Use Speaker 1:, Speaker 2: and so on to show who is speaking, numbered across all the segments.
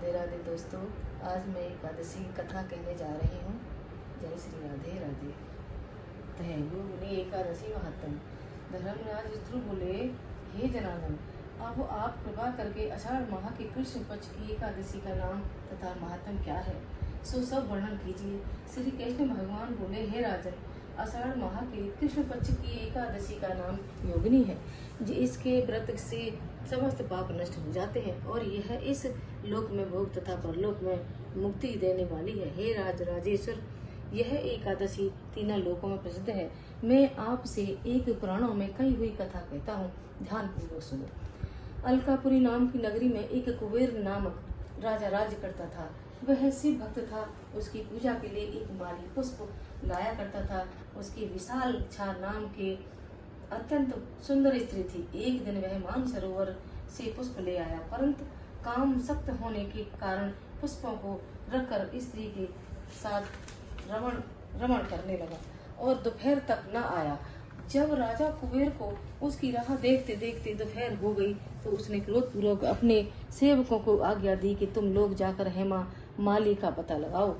Speaker 1: राधे राधे दोस्तों, आज मैं एकादशी की कथा कहने जा रही हूँ। जय श्री राधे राधे। बोले एकादशी महात्म। धर्मराज ध्रुव बोले, हे जनार्दन, अब आप कृपा करके आषाढ़ माह के कृष्ण पक्ष की एकादशी का नाम तथा महात्म क्या है सो सब वर्णन कीजिए। श्री कृष्ण भगवान बोले, हे राजन, आषाढ़ माह के कृष्ण पक्ष की एकादशी का नाम योगिनी है। इसके व्रत से समस्त पाप नष्ट हो जाते हैं और यह इस लोक में भोग तथा परलोक में मुक्ति देने वाली है। हे राजेश्वर, यह एकादशी तीनों लोकों में प्रसिद्ध है। मैं आपसे एक पुराणों में कही हुई कथा कहता हूँ, ध्यान पूर्वक सुनो। अलकापुरी नाम की नगरी में एक कुबेर नामक राजा राज्य करता था। वह शिव भक्त था। उसकी पूजा के लिए एक माली पुष्प लाया करता था। उसकी विशाल छा नाम के अत्यंत सुंदर स्त्री थी। एक दिन वह मानसरोवर से पुष्प ले आया, परंतु काम सख्त होने के कारण पुष्पों को रखकर स्त्री के साथ रमण करने लगा और दोपहर तक न आया। जब राजा कुबेर को उसकी राह देखते देखते दोपहर हो गई तो उसने क्रोधपूर्वक अपने सेवकों को आज्ञा दी कि तुम लोग जाकर हेमा माली का पता लगाओ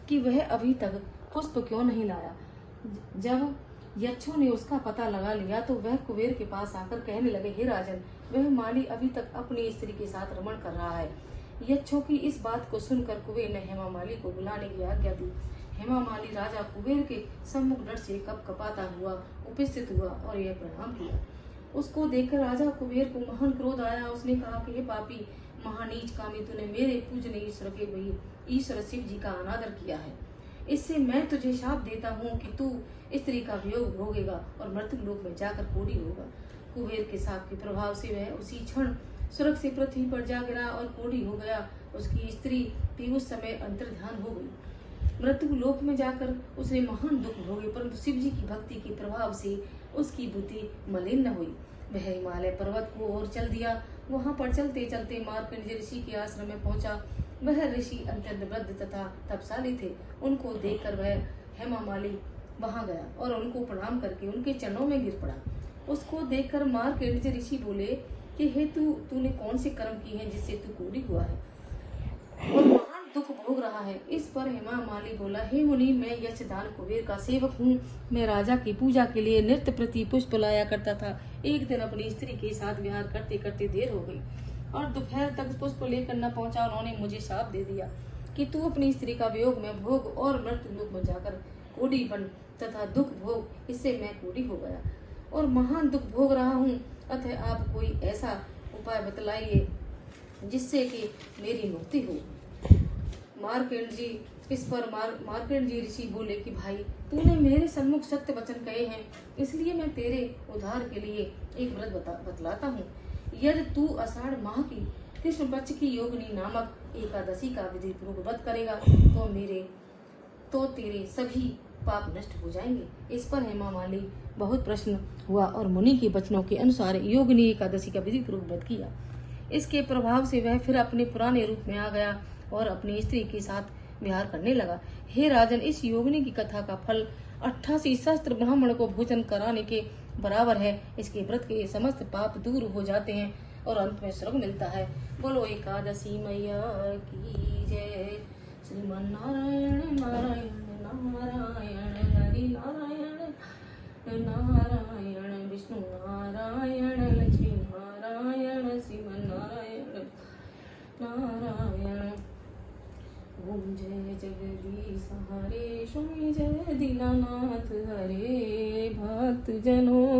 Speaker 1: कि वह अभी तक पुष्प क्यों नहीं लाया। जब यक्षों ने उसका पता लगा लिया तो वह कुबेर के पास आकर कहने लगे, हे राजन, वह माली अभी तक अपनी स्त्री के साथ रमण कर रहा है। यक्षों की इस बात को सुनकर कुबेर ने हेमा माली को बुलाने की आज्ञा दी। हेमा माली राजा कुबेर के सम्मुख डर से कपकपाता हुआ उपस्थित हुआ और यह प्रणाम किया। उसको देखकर राजा कुबेर को महान क्रोध आया। उसने कहा कि हे पापी महानीच कामी, तूने मेरे पूजनीय ईश्वर शिव जी का अनादर किया है। इससे मैं तुझे शाप देता हूँ कि तू स्त्री का वियोग भोगेगा और मृत्यु लोक में जाकर कोढ़ी होगा। कुबेर के शाप के प्रभाव से वह उसी क्षण स्वर्ग से पृथ्वी पर जा गिरा और कोढ़ी हो गया। उसकी स्त्री भी उस समय अंतर्ध्यान हो गई। मृत्यु लोक में जाकर उसने महान दुख भोगे, परंतु शिव जी की भक्ति के प्रभाव से उसकी बुद्धि मलिन न हुई। वह हिमालय पर्वत को ओर चल दिया। वहां पर चलते चलते मार्कंडेय ऋषि के आश्रम में पहुंचा। वह ऋषि अत्यंत वृद्ध तथा तपशाली थे। उनको देखकर वह हेमा माली वहां गया और उनको प्रणाम करके उनके चरणों में गिर पड़ा। उसको देखकर मार्कंडेय ऋषि बोले कि हे तूने कौन से कर्म किए हैं जिससे तू कोढ़ी हुआ है और महान दुख भोग रहा है। इस पर हेमा माली बोला, हे मुनि, मैं यक्षदान कुबेर का सेवक हूँ। मैं राजा की पूजा के लिए नित्य प्रति पुष्प लाया करता था। एक दिन अपनी स्त्री के साथ विहार करते करते देर हो गई और दोपहर तक पुष्प लेकर न पहुंचा। उन्होंने मुझे शाप दे दिया कि तू अपनी स्त्री का वियोग में भोग और मृत्यु लोक में जाकर कोढ़ी बन तथा दुख भोग। इससे मैं कोढ़ी हो गया और महान दुख भोग रहा हूँ। अतः आप कोई ऐसा उपाय बतलाइए जिससे कि मेरी मुक्ति हो। इस पर मार्कंडेय ऋषि बोले कि भाई, तूने मेरे सम्मुख सत्य वचन कहे हैं, इसलिए मैं तेरे उद्धार के लिए एक व्रत बतलाता हूँ। यदि तू आषाढ़ माह की कृष्ण पक्ष की योगिनी नामक एकादशी का विधि पूर्वक व्रत करेगा तो तेरे सभी पाप नष्ट हो जाएंगे। इस पर हेमा माली बहुत प्रसन्न हुआ और मुनि के वचनों के अनुसार योगिनी एकादशी का विधि पूर्वक व्रत किया। इसके प्रभाव से वह फिर अपने पुराने रूप में आ गया और अपनी स्त्री के साथ विहार करने लगा। हे राजन, इस योगिनी की कथा का फल 88 सहस्त्र ब्राह्मण को भोजन कराने के बराबर है। इसके व्रत के समस्त पाप दूर हो जाते हैं और अंत में स्वर्ग मिलता है। बोलो एकादशी मैया की जय। श्रीमन नारायण नारायण नारायण हरि नारायण नारायण विष्णु नारायण लक्ष्मी नारायण श्रीमन नारायण नारायण। ओम जय जगदीश हरे, स्वामी जय दीनानाथ हरे। भक्त जनों